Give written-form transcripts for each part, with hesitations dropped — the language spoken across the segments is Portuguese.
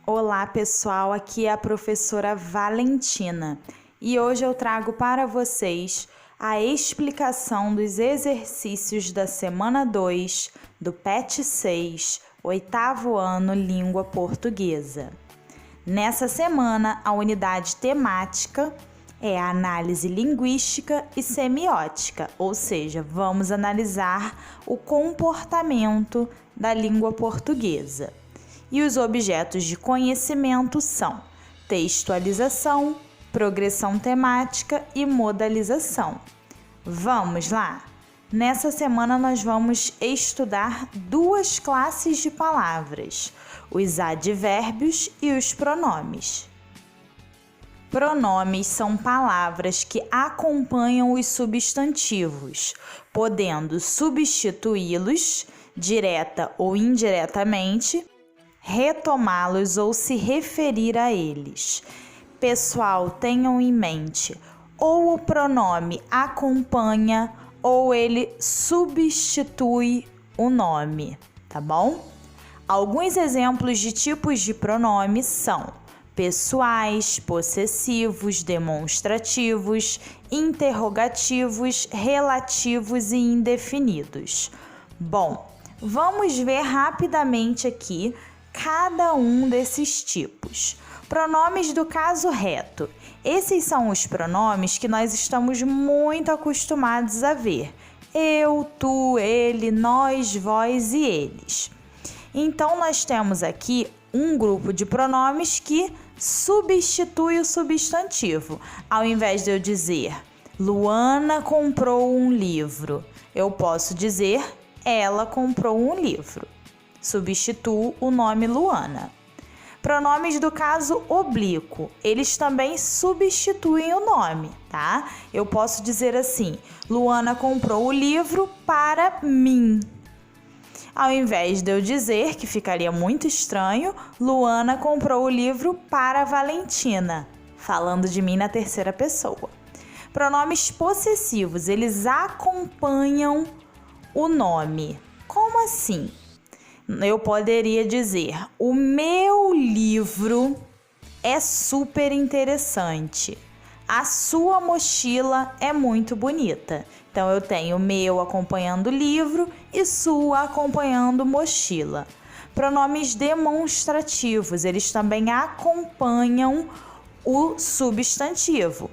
Olá pessoal, aqui é a professora Valentina e hoje eu trago para vocês a explicação dos exercícios da semana 2 do PET 6, oitavo ano, língua portuguesa. Nessa semana, a unidade temática é a análise linguística e semiótica, ou seja, vamos analisar o comportamento da língua portuguesa. E os objetos de conhecimento são textualização, progressão temática e modalização. Vamos lá? Nessa semana nós vamos estudar duas classes de palavras, os advérbios e os pronomes. Pronomes são palavras que acompanham os substantivos, podendo substituí-los, direta ou indiretamente, retomá-los ou se referir a eles. Pessoal, tenham em mente, ou o pronome acompanha ou ele substitui o nome, tá bom? Alguns exemplos de tipos de pronomes são pessoais, possessivos, demonstrativos, interrogativos, relativos e indefinidos. Bom, vamos ver rapidamente aqui cada um desses tipos. Pronomes do caso reto. Esses são os pronomes que nós estamos muito acostumados a ver. Eu, tu, ele, nós, vós e eles. Então, nós temos aqui um grupo de pronomes que substitui o substantivo. Ao invés de eu dizer Luana comprou um livro, eu posso dizer ela comprou um livro. Substituo o nome Luana. Pronomes do caso oblíquo, eles também substituem o nome, tá? Eu posso dizer assim, Luana comprou o livro para mim. Ao invés de eu dizer, que ficaria muito estranho, Luana comprou o livro para Valentina, falando de mim na terceira pessoa. Pronomes possessivos, eles acompanham o nome. Como assim? Eu poderia dizer, o meu livro é super interessante. A sua mochila é muito bonita. Então, eu tenho meu acompanhando livro e sua acompanhando mochila. Pronomes demonstrativos, eles também acompanham o substantivo.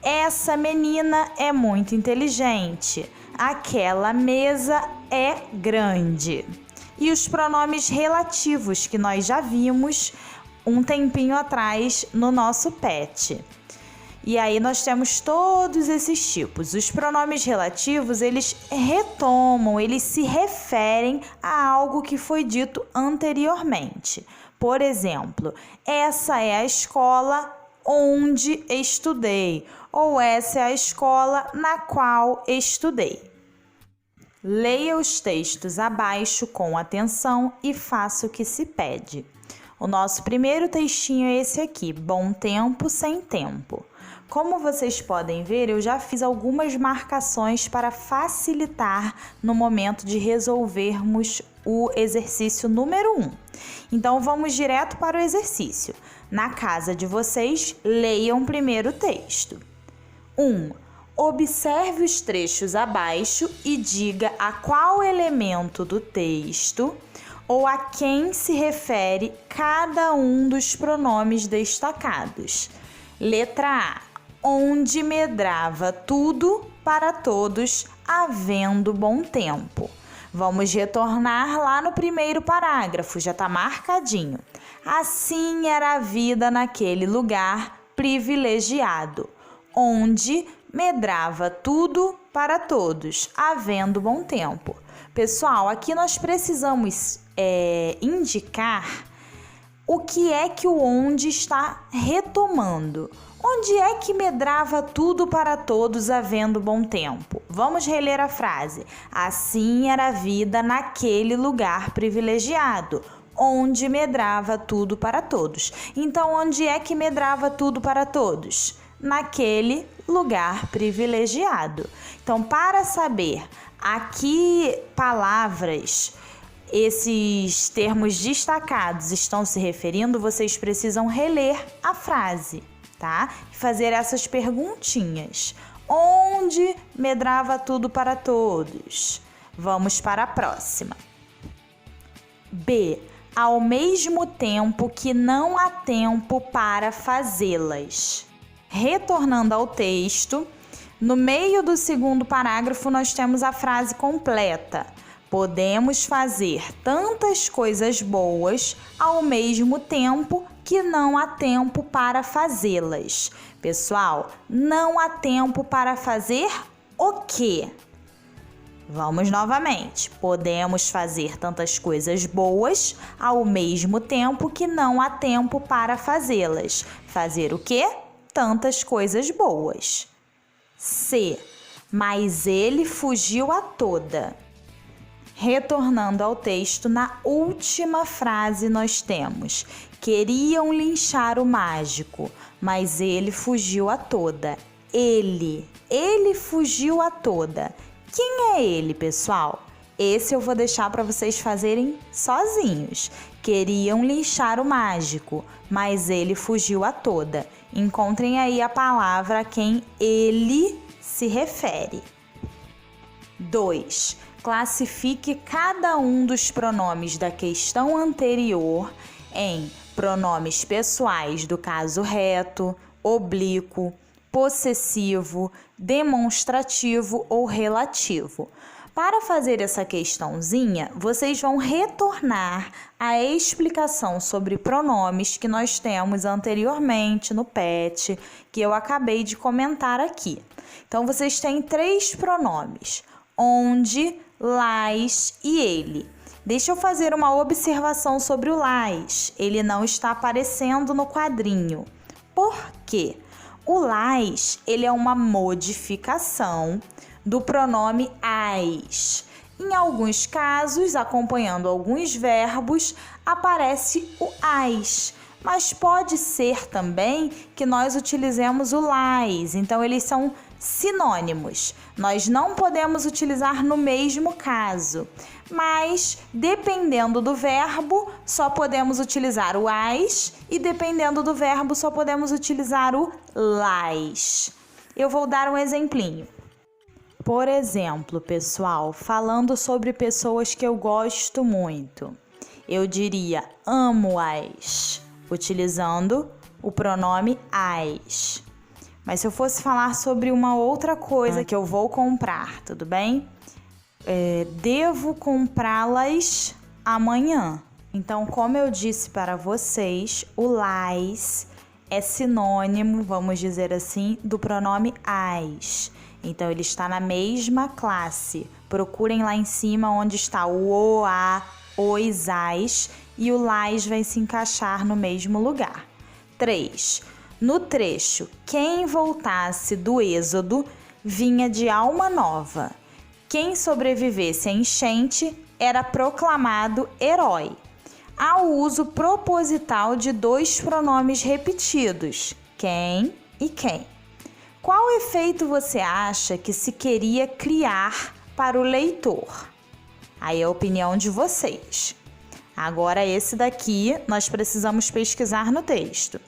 Essa menina é muito inteligente. Aquela mesa é grande. E os pronomes relativos, que nós já vimos um tempinho atrás no nosso PET. E aí nós temos todos esses tipos. Os pronomes relativos, eles retomam, eles se referem a algo que foi dito anteriormente. Por exemplo, essa é a escola onde estudei, ou essa é a escola na qual estudei. Leia os textos abaixo com atenção e faça o que se pede. O nosso primeiro textinho é esse aqui, bom tempo sem tempo. Como vocês podem ver, eu já fiz algumas marcações para facilitar no momento de resolvermos o exercício número 1. Então, vamos direto para o exercício. Na casa de vocês, leiam primeiro o texto. 1. Observe os trechos abaixo e diga a qual elemento do texto ou a quem se refere cada um dos pronomes destacados. Letra A. Onde medrava tudo para todos, havendo bom tempo. Vamos retornar lá no primeiro parágrafo, já está marcadinho. Assim era a vida naquele lugar privilegiado, onde medrava tudo para todos, havendo bom tempo. Pessoal, aqui nós precisamos indicar o que é que o onde está retomando. Onde é que medrava tudo para todos, havendo bom tempo? Vamos reler a frase. Assim era a vida naquele lugar privilegiado, onde medrava tudo para todos. Então, onde é que medrava tudo para todos? Naquele lugar privilegiado. Então, para saber a que palavras esses termos destacados estão se referindo, vocês precisam reler a frase, tá? E fazer essas perguntinhas. Onde medrava tudo para todos? Vamos para a próxima. B. Ao mesmo tempo que não há tempo para fazê-las. Retornando ao texto, no meio do segundo parágrafo nós temos a frase completa. Podemos fazer tantas coisas boas ao mesmo tempo que não há tempo para fazê-las. Pessoal, não há tempo para fazer o quê? Vamos novamente. Podemos fazer tantas coisas boas ao mesmo tempo que não há tempo para fazê-las. Fazer o quê? Tantas coisas boas. C. Mas ele fugiu a toda. Retornando ao texto, na última frase nós temos: queriam linchar o mágico, mas ele fugiu a toda. Ele fugiu a toda. Quem é ele, pessoal? Esse eu vou deixar para vocês fazerem sozinhos. Queriam linchar o mágico, mas ele fugiu a toda. Encontrem aí a palavra a quem ele se refere. 2. Classifique cada um dos pronomes da questão anterior em pronomes pessoais do caso reto, oblíquo, possessivo, demonstrativo ou relativo. Para fazer essa questãozinha, vocês vão retornar à explicação sobre pronomes que nós temos anteriormente no PET, que eu acabei de comentar aqui. Então, vocês têm 3 pronomes: onde, las e ele. Deixa eu fazer uma observação sobre o las. Ele não está aparecendo no quadrinho. Por quê? O las, ele é uma modificação do pronome as. Em alguns casos, acompanhando alguns verbos, aparece o as. Mas pode ser também que nós utilizemos o las. Então, eles são sinônimos. Nós não podemos utilizar no mesmo caso. Mas, dependendo do verbo, só podemos utilizar o as. E, dependendo do verbo, só podemos utilizar o las. Eu vou dar um exemplinho. Por exemplo, pessoal, falando sobre pessoas que eu gosto muito, eu diria amo-as, utilizando o pronome as. Mas se eu fosse falar sobre uma outra coisa que eu vou comprar, tudo bem? Devo comprá-las amanhã. Então, como eu disse para vocês, o las é sinônimo, vamos dizer assim, do pronome as. Então, ele está na mesma classe. Procurem lá em cima onde está o a, os, as, e o las vai se encaixar no mesmo lugar. 3. No trecho, quem voltasse do êxodo vinha de alma nova. Quem sobrevivesse à enchente era proclamado herói. Há o uso proposital de 2 pronomes repetidos, quem e quem. Qual efeito você acha que se queria criar para o leitor? Aí é a opinião de vocês. Agora, esse daqui nós precisamos pesquisar no texto.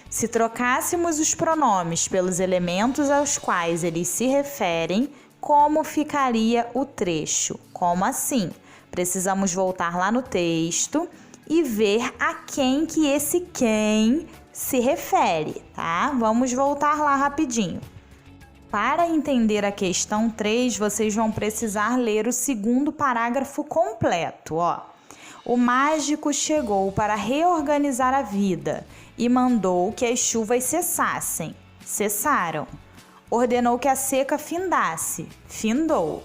Se trocássemos os pronomes pelos elementos aos quais eles se referem, como ficaria o trecho? Como assim? Precisamos voltar lá no texto e ver a quem que esse quem se refere, tá? Vamos voltar lá rapidinho. Para entender a questão 3, vocês vão precisar ler o segundo parágrafo completo, ó. O mágico chegou para reorganizar a vida e mandou que as chuvas cessassem. Cessaram. Ordenou que a seca findasse. Findou.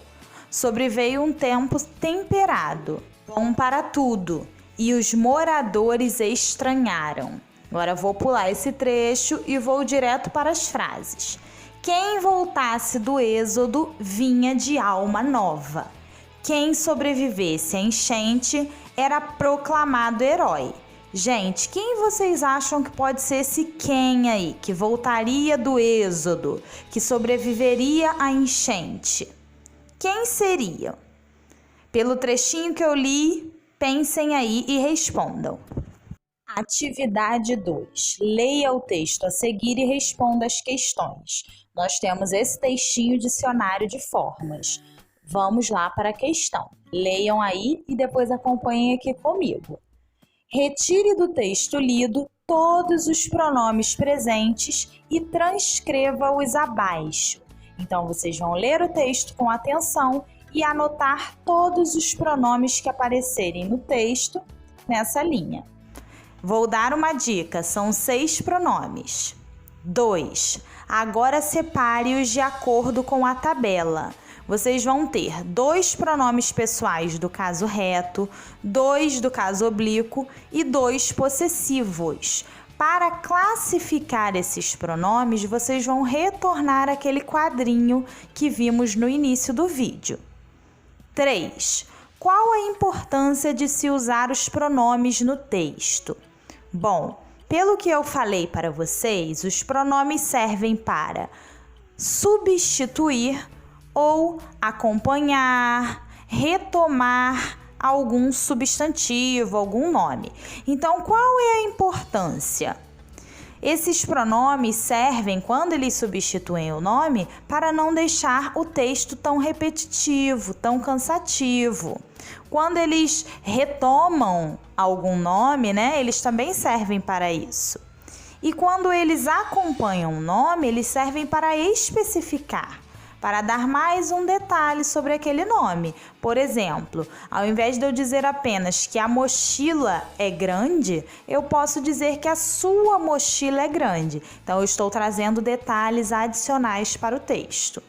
Sobreveio um tempo temperado, bom para tudo, e os moradores estranharam. Agora vou pular esse trecho e vou direto para as frases. Quem voltasse do êxodo vinha de alma nova. Quem sobrevivesse à enchente era proclamado herói. Gente, quem vocês acham que pode ser esse quem aí, que voltaria do êxodo, que sobreviveria à enchente? Quem seria? Pelo trechinho que eu li, Pensem aí e respondam. Atividade 2. Leia o texto a seguir e responda as questões. Nós temos esse textinho dicionário de formas. Vamos lá para a questão. Leiam aí e depois acompanhem aqui comigo. Retire do texto lido todos os pronomes presentes e transcreva-os abaixo. Então, vocês vão ler o texto com atenção e anotar todos os pronomes que aparecerem no texto nessa linha. Vou dar uma dica, são 6 pronomes. 2. Agora separe-os de acordo com a tabela. Vocês vão ter 2 pronomes pessoais do caso reto, 2 do caso oblíquo e 2 possessivos. Para classificar esses pronomes, vocês vão retornar àquele quadrinho que vimos no início do vídeo. 3. Qual a importância de se usar os pronomes no texto? Bom, pelo que eu falei para vocês, os pronomes servem para substituir ou acompanhar, retomar algum substantivo, algum nome. Então, qual é a importância? Esses pronomes servem, quando eles substituem o nome, para não deixar o texto tão repetitivo, tão cansativo. Quando eles retomam algum nome, né, eles também servem para isso. E quando eles acompanham o nome, eles servem para especificar, para dar mais um detalhe sobre aquele nome. Por exemplo, ao invés de eu dizer apenas que a mochila é grande, eu posso dizer que a sua mochila é grande. Então, eu estou trazendo detalhes adicionais para o texto.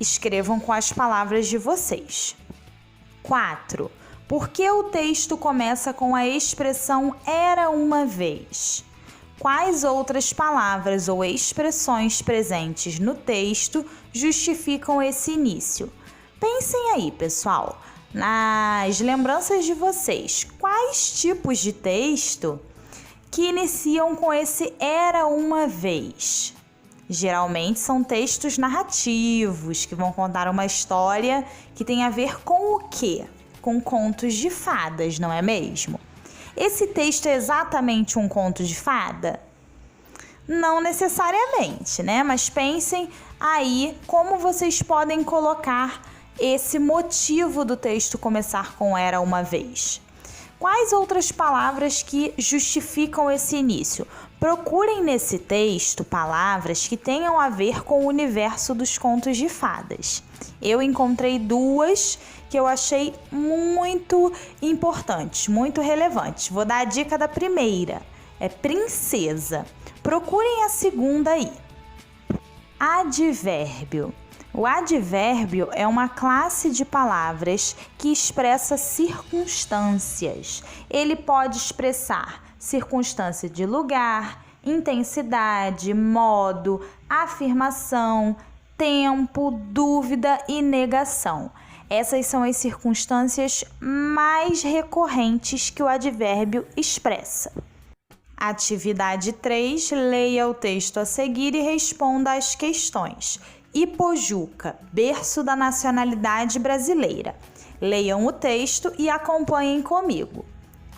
Escrevam com as palavras de vocês. 4. Por que o texto começa com a expressão era uma vez? Quais outras palavras ou expressões presentes no texto justificam esse início? Pensem aí, pessoal, nas lembranças de vocês, quais tipos de texto que iniciam com esse era uma vez? Geralmente são textos narrativos, que vão contar uma história que tem a ver com o quê? Com contos de fadas, não é mesmo? Esse texto é exatamente um conto de fada? Não necessariamente, né? Mas pensem aí como vocês podem colocar esse motivo do texto começar com era uma vez. Quais outras palavras que justificam esse início? Procurem nesse texto palavras que tenham a ver com o universo dos contos de fadas. Eu encontrei 2 que eu achei muito importantes, muito relevantes. Vou dar a dica da primeira, é princesa. Procurem a segunda aí. Advérbio. O advérbio é uma classe de palavras que expressa circunstâncias. Ele pode expressar circunstância de lugar, intensidade, modo, afirmação, tempo, dúvida e negação. Essas são as circunstâncias mais recorrentes que o advérbio expressa. Atividade 3, leia o texto a seguir e responda às questões. Ipojuca, berço da nacionalidade brasileira. Leiam o texto e acompanhem comigo.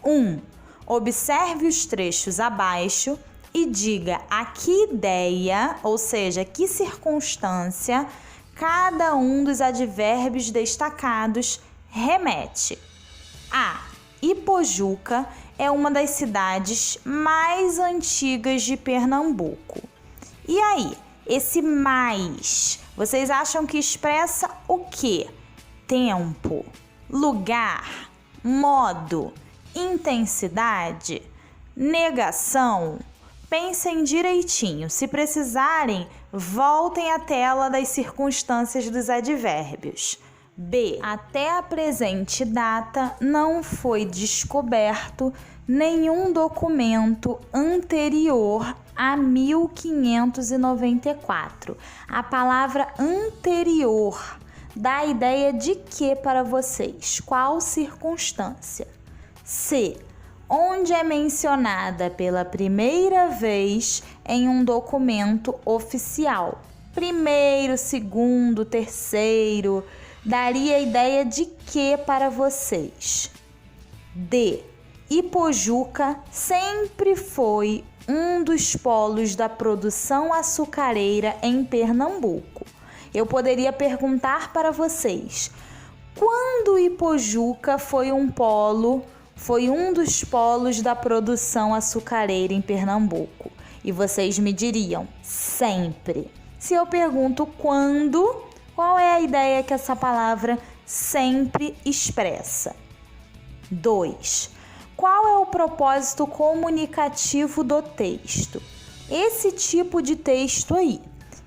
1. Observe os trechos abaixo e diga a que ideia, ou seja, que circunstância, cada um dos advérbios destacados remete. A. Ipojuca é uma das cidades mais antigas de Pernambuco. E aí, esse mais, vocês acham que expressa o quê? Tempo, lugar, modo, intensidade, negação? Pensem direitinho. Se precisarem, voltem à tela das circunstâncias dos advérbios. B. Até a presente data não foi descoberto nenhum documento anterior a 1594. A palavra anterior dá a ideia de que para vocês? Qual circunstância? C. Onde é mencionada pela primeira vez em um documento oficial. Primeiro, segundo, terceiro, daria a ideia de que para vocês? D. Ipojuca sempre foi um dos polos da produção açucareira em Pernambuco. Eu poderia perguntar para vocês: quando Ipojuca foi um dos polos da produção açucareira em Pernambuco? E vocês me diriam: sempre. Se eu pergunto quando, qual é a ideia que essa palavra sempre expressa? 2. Qual é o propósito comunicativo do texto? Esse tipo de texto aí,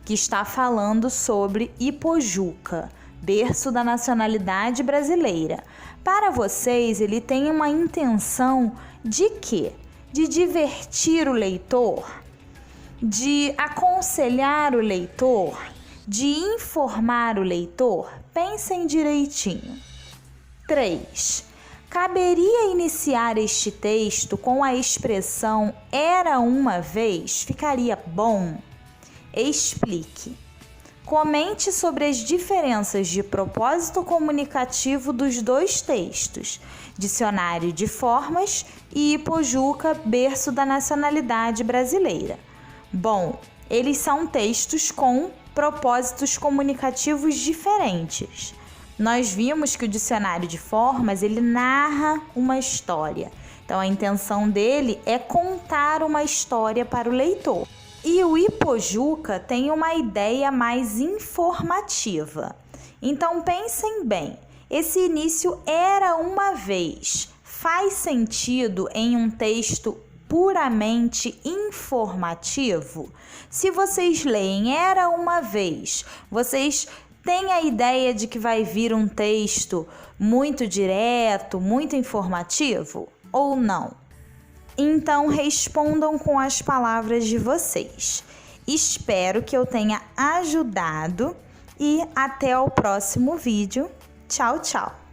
que está falando sobre Ipojuca, berço da nacionalidade brasileira. Para vocês, ele tem uma intenção de quê? De divertir o leitor? De aconselhar o leitor? De informar o leitor? Pensem direitinho. 3. Caberia iniciar este texto com a expressão "era uma vez"? Ficaria bom? Explique. Comente sobre as diferenças de propósito comunicativo dos dois textos, Dicionário de Formas e Ipojuca, berço da nacionalidade brasileira. Bom, eles são textos com propósitos comunicativos diferentes. Nós vimos que o Dicionário de Formas, ele narra uma história. Então, a intenção dele é contar uma história para o leitor. E o Ipojuca tem uma ideia mais informativa. Então, pensem bem, esse início "era uma vez" faz sentido em um texto puramente informativo? Se vocês leem "era uma vez", vocês têm a ideia de que vai vir um texto muito direto, muito informativo ou não? Então, respondam com as palavras de vocês. Espero que eu tenha ajudado e até o próximo vídeo. Tchau, tchau!